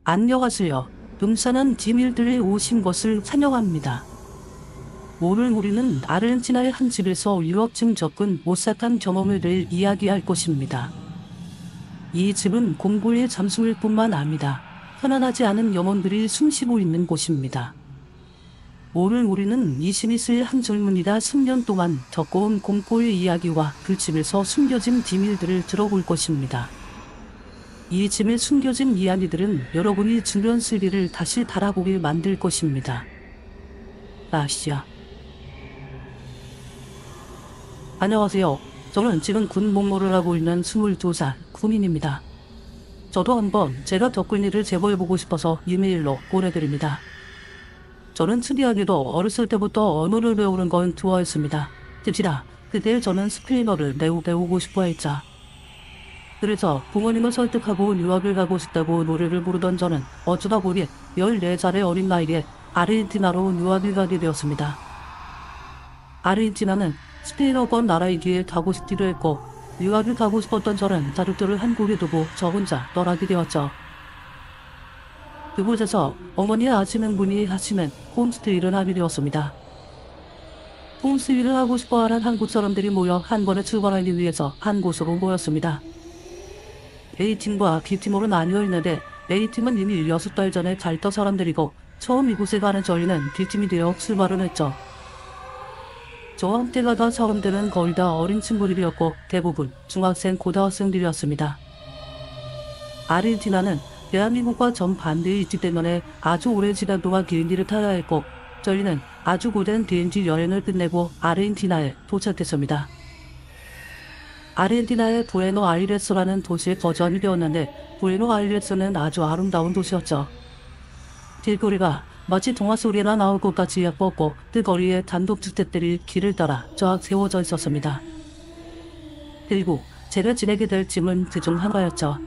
안녕하세요. 음산한 지밀들이 오신 것을 환영합니다. 오늘 우리는 아르헨티나의 한 집에서 유럽증 접근 오싹한 경험을 늘 이야기할 것입니다. 이 집은 공고의 잠수일 뿐만 아니라 편안하지 않은 영혼들이 숨쉬고 있는 곳입니다. 오늘 우리는 이 시니스의 한 젊은이가 10년 동안 겪어온 공포의 이야기와 그 집에서 숨겨진 비밀들을 들어볼 것입니다. 이 집에 숨겨진 이야기들은 여러분이 주변 슬기를 다시 달아보게 만들 것입니다. 아시아. 안녕하세요. 저는 지금 군 복무를 하고 있는 22살 군인입니다. 저도 한번 제가 겪은 일을 제보해보고 싶어서 이메일로 보내드립니다. 저는 특이하게도 어렸을 때부터 언어를 배우는 건 좋아했습니다. 특히나 그때 저는 스페인어를 매우 배우고 싶어 했죠. 그래서 부모님을 설득하고 유학을 가고 싶다고 노래를 부르던 저는 어쩌다 보니 14살의 어린 나이에 아르헨티나로 유학을 가게 되었습니다. 아르헨티나는 스페인어권 나라이기에 가고 싶기도 했고 유학을 가고 싶었던 저는 가족들을 한국에 두고 저 혼자 떠나게 되었죠. 그곳에서 어머니 아시는 분이 하시는 홈스테이를 하게 되었습니다. 홈스테이를 하고 싶어하는 한국 사람들이 모여 한 번에 출발하기 위해서 한 곳으로 모였습니다. A팀과 B팀으로 나뉘어 있는데 A팀은 이미 6달 전에 잘 떠 사람들이고 처음 이곳에 가는 저희는 B팀이 되어 출발을 했죠. 저와 함께 가던 사람들은 거의 다 어린 친구들이었고 대부분 중학생, 고등학생들이었습니다. 아르헨티나는 대한민국과 정반대에 있기 때문에 아주 오랜 시간 동안 비행기를 타야 했고 저희는 아주 고된 비행기 여행을 끝내고 아르헨티나에 도착했습니다. 아르헨티나의 부에노아이레스라는 도시에 거주하게 되었는데 부에노아이레스는 아주 아름다운 도시였죠. 길거리가 마치 동화 속에나 나올 것 같이 예뻤고 그 거리에 단독주택들이 길을 따라 쫙 세워져 있었습니다. 그리고 제가 지내게 될 집은 그중 하나였죠.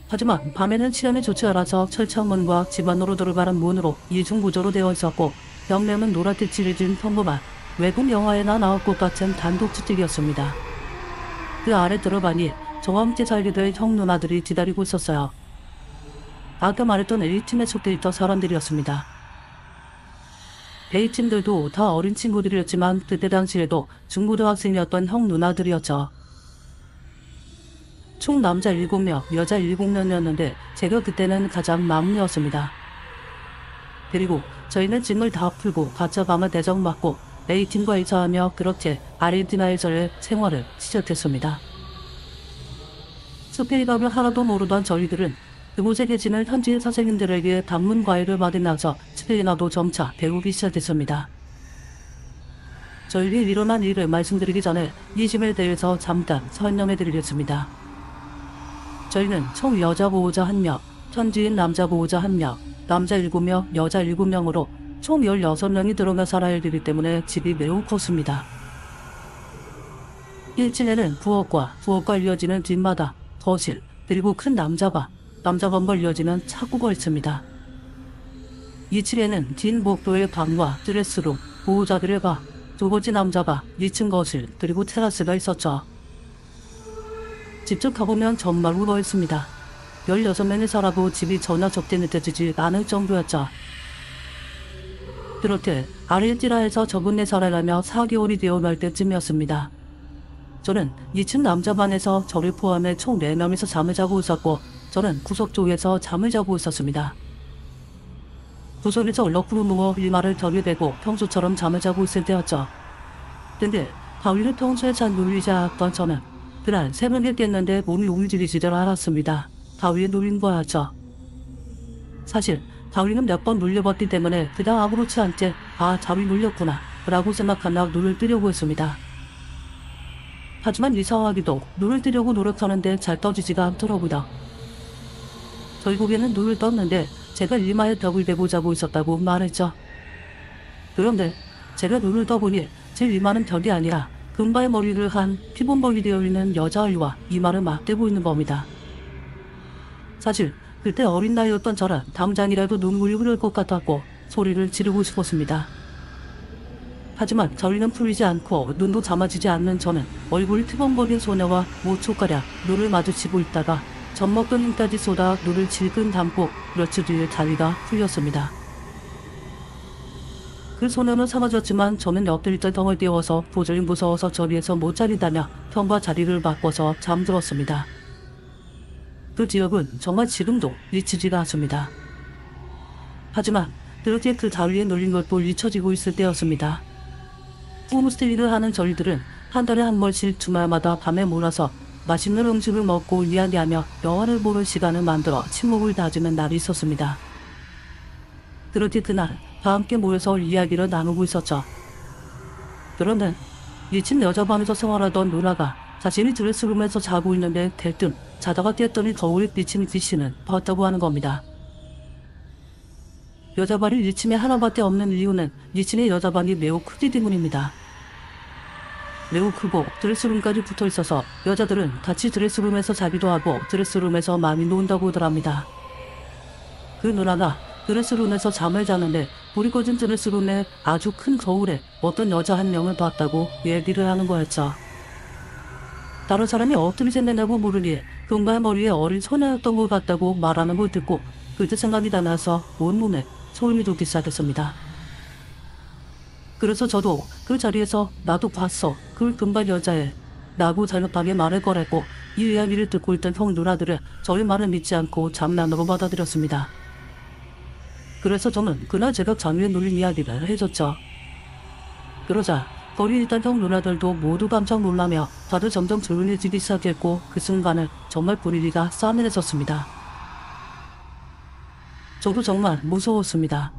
하지만 밤에는 치안이 좋지 않아서 철창문과 집 안으로 들어가는 문으로 이중구조로 되어 있었고 벽면은 노랗게 칠해진 평범한 외국 영화에나 나올 것 같은 단독주택이었습니다. 그 아래 들어가니 저와 함께 살게 될 형 누나들이 기다리고 있었어요. 아까 말했던 A팀에 속해 있던 사람들이었습니다. A팀들도 다 어린 친구들이었지만 그때 당시에도 중고등학생이었던 형 누나들이었죠. 총 남자 7명, 여자 7명이었는데 제가 그때는 가장 막내였습니다. 그리고 저희는 짐을 다 풀고 가짜 밤을 대정받고 A팀과 이사하며 그렇게 아르헨티나에서의 생활을 시작했습니다. 스페인어를 하나도 모르던 저희들은 그곳에 계시는 현지 선생님들에게 방문 과외를 받으면서 스페인어도 점차 배우기 시작했습니다. 저희가 일어난 일을 말씀드리기 전에 이 집에 대해서 잠깐 설명해드리겠습니다. 저희는 총 여자 보호자 1명, 현지인 남자 보호자 1명, 남자 7명, 여자 7명으로 총 16명이 들어가 살아야 되기 때문에 집이 매우 컸습니다. 1층에는 부엌과 이어지는 뒷마당, 거실, 그리고 큰 남자방과 이어지는 차구가 있습니다. 2층에는 긴 복도의 방과 드레스룸, 보호자들의 방, 두 번째 남자방, 2층 거실, 그리고 테라스가 있었죠. 직접 가보면 정말 우거했습니다. 16명이 살아도 집이 전혀 적게 느껴지지 않을 정도였죠. 그렇게 아르헨티나에서 적은내 살아가며 4개월이 되어갈 때쯤이었습니다. 저는 2층 남자방에서 저를 포함해 총 4명이서 잠을 자고 있었고 저는 구석 쪽에서 잠을 자고 있었습니다. 구석에서 얼렁꾸러 누워 일말을 덜게 되고 평소처럼 잠을 자고 있을 때였죠. 근데 가위를 평소에 잘 눌리지 않았던 저는 그날 새벽에 깼는데 몸이 움직이지를 않았습니다. 가위에 눌린 거였죠. 사실 가위는 몇 번 눌려봤기 때문에 그냥 아무렇지 않게 잠이 눌렸구나 라고 생각하며 눈을 뜨려고 했습니다. 하지만 이상하게도 눈을 뜨려고 노력하는데 잘 떠지지가 않더라고요. 결국에는 눈을 떴는데 제가 이마에 벽을 대고 자고 있었다고 말했죠. 그런데 제가 눈을 떠보니 제 이마는 벽이 아니라 금발 머리를 한 피범벅이 되어 있는 여자아이와 이마를 맞대고 있는 겁니다. 사실 그때 어린 나이였던 저는 당장이라도 눈물이 흐를 것 같았고 소리를 지르고 싶었습니다. 하지만 저희는 풀리지 않고 눈도 감아지지 않는 저는 얼굴이 트범벅인 소녀와 모초가량 눈을 마주치고 있다가 젖 먹던 힘까지 쏟아 눈을 질끈 감고 며칠 뒤에 다리가 풀렸습니다. 그 소녀는 사라졌지만 저는 엎드리던 덩을 띄워서 도저히 무서워서 저리에서 못 자리다며 형과 자리를 바꿔서 잠들었습니다. 그 지역은 정말 지금도 잊히지가 않습니다. 하지만 그렇게 그 다리에 눌린 것도 잊혀지고 있을 때였습니다. 홈스테이를 하는 저희들은 한 달에 한 번씩 주말마다 밤에 몰아서 맛있는 음식을 먹고 이야기하며 영화를 보는 시간을 만들어 친목을 다지는 날이 있었습니다. 그렇게 그날 다 함께 모여서 이야기를 나누고 있었죠. 그런데 미친 여자방에서 생활하던 누나가 자신이 드레스룸에서 자고 있는데 대뜸 자다가 깼더니 거울에 비친 귀신은 봤다고 하는 겁니다. 여자방이 1층에 하나밖에 없는 이유는 2층의 여자방이 매우 크기 때문입니다. 매우 크고 드레스룸까지 붙어 있어서 여자들은 같이 드레스룸에서 자기도 하고 드레스룸에서 많이 논다고 하더랍니다. 그 누나가 드레스룸에서 잠을 자는데 불이 꺼진 드레스룸의 아주 큰 거울에 어떤 여자 한 명을 봤다고 얘기를 하는 거였죠. 다른 사람이 어떻게 생겼냐고 물으니 금발 머리에 어린 소녀였던 것 같다고 말하는 걸 듣고 그때 생각이 나서 온몸에 소름이 돋기 시작했습니다. 그래서 저도 그 자리에서 나도 봤어. 그 금발 여자애. 라고 잘못하게 말을 꺼냈고 이 이야기를 듣고 있던 형 누나들은 저희 말을 믿지 않고 장난으로 받아들였습니다. 그래서 저는 그날 제가 장위에 눌린 이야기를 해줬죠. 그러자 거리 있던 형 누나들도 모두 깜짝 놀라며 다들 점점 조용해지기 시작했고 그 순간은 정말 분위기가 싸늘해졌습니다. 저도 정말 무서웠습니다.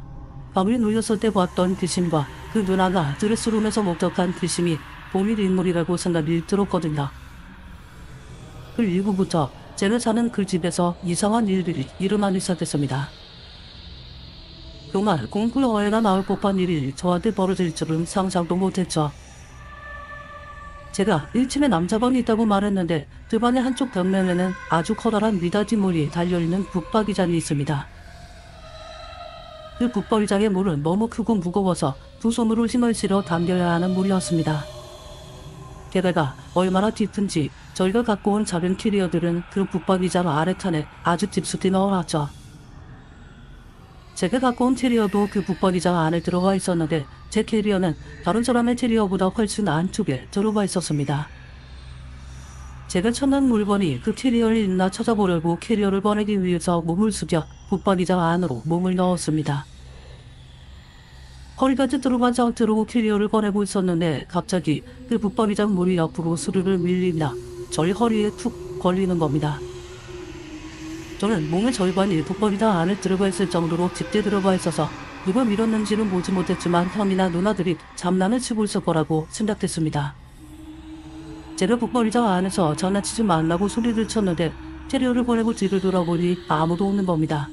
밤에 누웠을 때 봤던 귀신과 그 누나가 드레스룸에서 목격한 귀신이 동일 인물이라고 생각이 들었거든요. 그 이후부터 제가 사는 그 집에서 이상한 일들이 일어나기 시작했습니다. 정말 공포 영화에나 나올 법한 일이 저한테 벌어질 줄은 상상도 못했죠. 제가 1층에 남자방이 있다고 말했는데 그 방의 한쪽 벽면에는 아주 커다란 미닫이물이 달려있는 북박이장이 있습니다. 그 북박이장의 물은 너무 크고 무거워서 두 손으로 힘을 실어 당겨야 하는 물이었습니다. 게다가 얼마나 깊은지 저희가 갖고 온 작은 캐리어들은 그 북박이장 아래칸에 아주 깊숙이 넣어놨죠. 제가 갖고 온 캐리어도 그 북박이장 안에 들어가 있었는데 제 캐리어는 다른 사람의 캐리어보다 훨씬 안쪽에 들어가 있었습니다. 제가 찾는 물건이 그 캐리어에 있나 찾아보려고 캐리어를 꺼내기 위해서 몸을 숙여 북박이장 안으로 몸을 넣었습니다. 허리까지 들어간 상태로 캐리어를 꺼내고 있었는데 갑자기 그 북박이장 물이 옆으로 스르르 밀리나 저희 허리에 툭 걸리는 겁니다. 저는 몸의 절반이 북박이장 안에 들어가 있을 정도로 깊게 들어가 있어서 누가 밀었는지는 보지 못했지만 형이나 누나들이 장난을 치고 있을 거라고 생각했습니다. 제가 북박이장 안에서 장난치지 말라고 소리를 쳤는데 캐리어를 꺼내고 뒤를 돌아보니 아무도 없는 겁니다.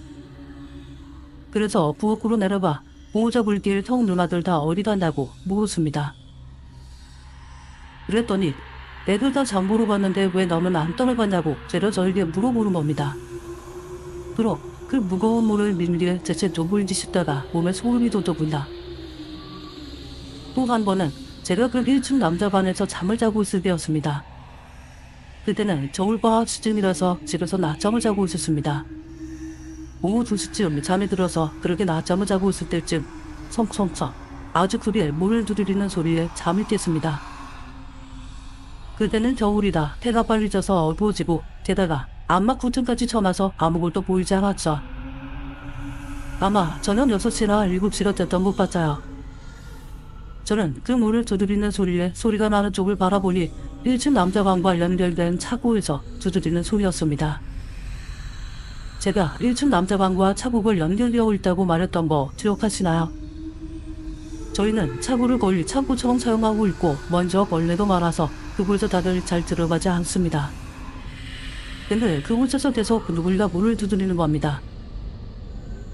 그래서 부엌으로 내려가 보호자 불길 형 누나들 다 어디 갔냐고 묻었습니다. 그랬더니 애들 다 장보러 갔는데 왜 너는 안 떠나갔냐고 제가 저에게 물어보는 겁니다. 그럼 그 무거운 물을 밀리에 대체 누구인지 싶다가 몸에 소름이 돋더군요. 또 한 번은 제가 그 1층 남자반에서 잠을 자고 있을 때였습니다. 그때는 겨울방학 시즌이라서 집에서 낮잠을 자고 있었습니다. 오후 2시쯤 잠이 들어서 그렇게 낮잠을 자고 있을 때쯤 성성성 아주 크게 문을 두드리는 소리에 잠이 깼습니다. 그때는 겨울이다. 해가 빨리 져서 어두워지고 게다가 암막 구층까지 쳐놔서 아무것도 보이지 않았죠. 아마 저녁 6시나 7시가 됐던 것 같아요. 저는 그 문을 두드리는 소리에 소리가 나는 쪽을 바라보니 1층 남자방과 연결된 차고에서 두드리는 소리였습니다. 제가 1층 남자방과 차고를 연결되어 있다고 말했던 거 기억하시나요? 저희는 차고를 거의 창고처럼 사용하고 있고 먼저 벌레도 많아서 그곳에 다들 잘 들어가지 않습니다. 근데 그곳에서 계속 누굴가 문을 두드리는 겁니다.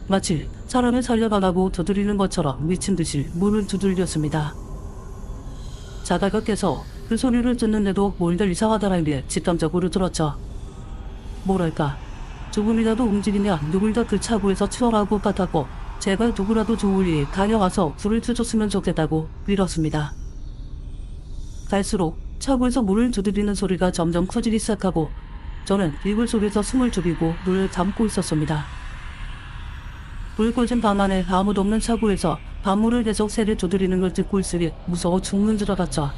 마치 사람을 살려달라고 두드리는 것처럼 미친 듯이 문을 두들겼습니다. 자다가 깨서 그 소리를 듣는데도 뭔가 이상하다라는 게 직감적으로 들었죠. 뭐랄까 조금이라도 움직이면 누굴가 그 차고에서 튀어나올 것 같았고 제발 누구라도 좋으니 다녀와서 불을 켜줬으면 좋겠다고 빌었습니다. 갈수록 차고에서 문을 두드리는 소리가 점점 커지기 시작하고 저는 이불 속에서 숨을 죽이고 눈을 감고 있었습니다. 불 꺼진 방 안에 아무도 없는 차고에서 밤물을 계속 세게 두드리는 걸 듣고 있으니 무서워 죽는 줄 알았죠.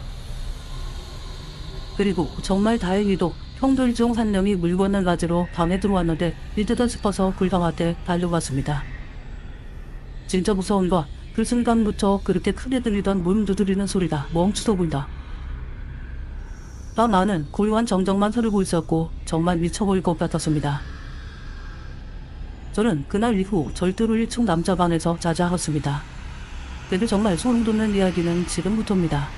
그리고 정말 다행히도 형들 중 한 명이 물건을 가지러 방에 들어왔는데 이때다 싶어서 불방한테 달려갔습니다. 진짜 무서운 건 그 순간부터 그렇게 크게 들리던 문 두드리는 소리가 멈추어 보인다. 방 안은 고요한 정적만 흐르고 있었고 정말 미쳐 보일 것 같았습니다. 저는 그날 이후 절대로 1층 남자 방에서 자지 않았습니다. 근데 정말 소름 돋는 이야기는 지금부터입니다.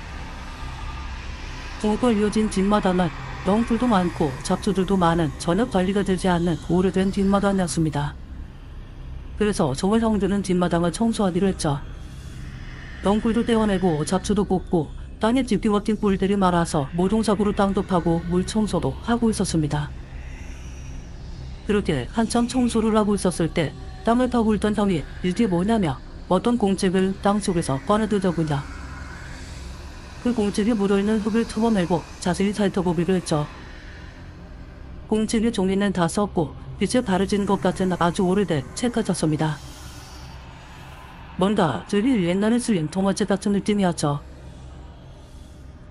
쭉 이어진 뒷마당은 덩굴도 많고 잡초들도 많은 전혀 관리가 되지 않는 오래된 뒷마당이었습니다. 그래서 저와 형들은 뒷마당을 청소하기로 했죠. 덩굴도 떼어내고 잡초도 뽑고 땅에 집기와 뒷골들이 말아서 모종삽으로 땅도 파고 물 청소도 하고 있었습니다. 그렇게 한참 청소를 하고 있었을 때 땅을 파고 있던 형이 이게 뭐냐며 어떤 공책을 땅속에서 꺼내들더군요. 그 공책에 묻어있는 흙을 털어내고 자세히 살펴보기로 했죠. 공책의 종이는 다 썩고 빛에 바래진 것 같은 아주 오래된 책 같았습니다. 뭔가 되게 옛날에 쓰인 동화책 같은 느낌이었죠.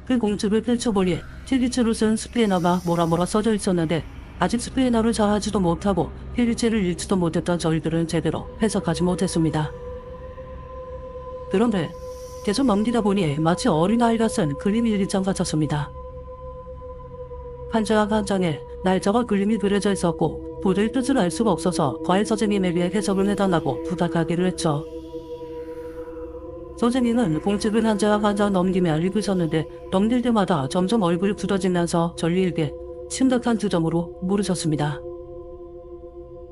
그 공책을 펼쳐보니 필기체로 쓴 스페인어가 뭐라 써져 있었는데 아직 스페인어를 잘 하지도 못하고 필기체를 읽지도 못했던 저희들은 제대로 해석하지 못했습니다. 그런데 계속 넘기다 보니 마치 어린아이가 쓴 그림 일기장 같았습니다. 한 장 한 장에 날짜와 그림이 그려져 있었고 도저히 뜻을 알 수가 없어서 과외 선생님에게 해석을 해달라고 부탁하기로 했죠. 선생님은 공책을 한 장 한 장 넘기며 읽으셨는데 넘길 때마다 점점 얼굴이 굳어지면서 전리에게 심각한 표정으로 물으셨습니다.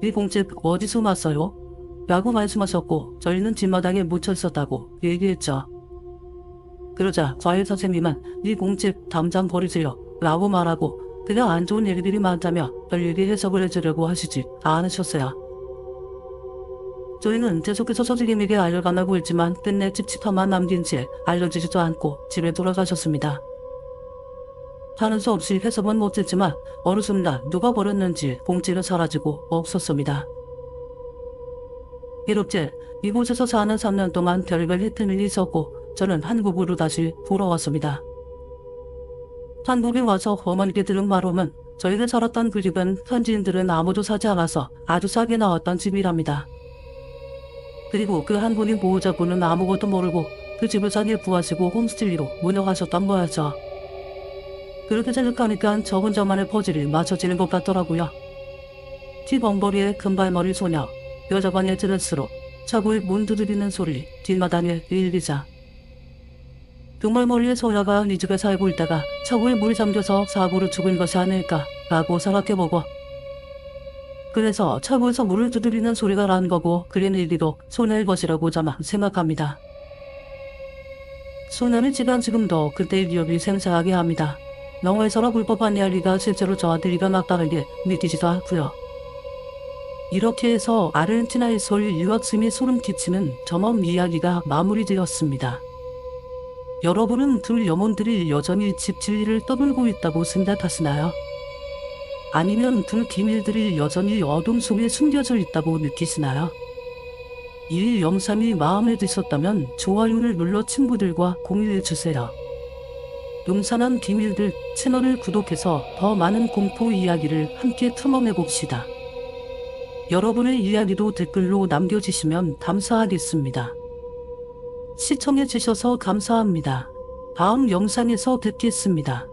이 공책 어디서 났어요? 라고 말씀하셨고 저희는 뒷마당에 묻혀 있었다고 얘기했죠. 그러자 과외 선생님은 이 공책 당장 버리세요 라고 말하고 그냥 안 좋은 얘기들이 많다며 별일이 해석을 해주려고 하시지 않으셨어요. 저희는 계속해서 선생님에게 알려가려고 했지만 끝내 찝찝함만 남긴 채 알려주지도 않고 집에 돌아가셨습니다. 하는 수 없이 해석은 못했지만 어느 순간 누가 버렸는지 공책은 사라지고 없었습니다. 이렇게 이곳에서 사는 3년 동안 별별 해프닝이 있었고 저는 한국으로 다시 돌아왔습니다. 한국에 와서 어머니께 들은 말로는 저희가 살았던 그 집은 현지인들은 아무도 사지 않아서 아주 싸게 나왔던 집이랍니다. 그리고 그 한 분인 보호자분은 아무것도 모르고 그 집을 싸게 구하시고 홈스테이로 운영하셨던 거였죠. 그렇게 생각하니까 저 혼자만의 퍼즐이 맞춰지는 것 같더라고요. 티범버리의 금발머리 소녀, 여자반의 드레스로 차고에 문 두드리는 소리, 뒷마당의 일기장. 금발머리의 소녀가 이 집에 살고 있다가 차고에 물이 잠겨서 사고로 죽은 것이 아닐까라고 생각해보고 그래서 차고에서 물을 두드리는 소리가 난 거고 그린 일기도 소녀의 것이라고 저만 생각합니다. 소녀는 지금도 그때의 기억이 생생하게 합니다. 영화에서나 불법한 이야기가 실제로 저한테 일어났다는 게 믿기지도 않고요. 이렇게 해서 아르헨티나에서의 유학생이 소름 끼치는 점험 이야기가 마무리되었습니다. 여러분은 둘 영혼들이 여전히 집 진리를 떠들고 있다고 생각하시나요? 아니면 그 기밀들이 여전히 어둠 속에 숨겨져 있다고 느끼시나요? 이 영상이 마음에 드셨다면 좋아요를 눌러 친구들과 공유해주세요. 음산한 비밀들 채널을 구독해서 더 많은 공포 이야기를 함께 탐험해봅시다. 여러분의 이야기도 댓글로 남겨주시면 감사하겠습니다. 시청해주셔서 감사합니다. 다음 영상에서 뵙겠습니다.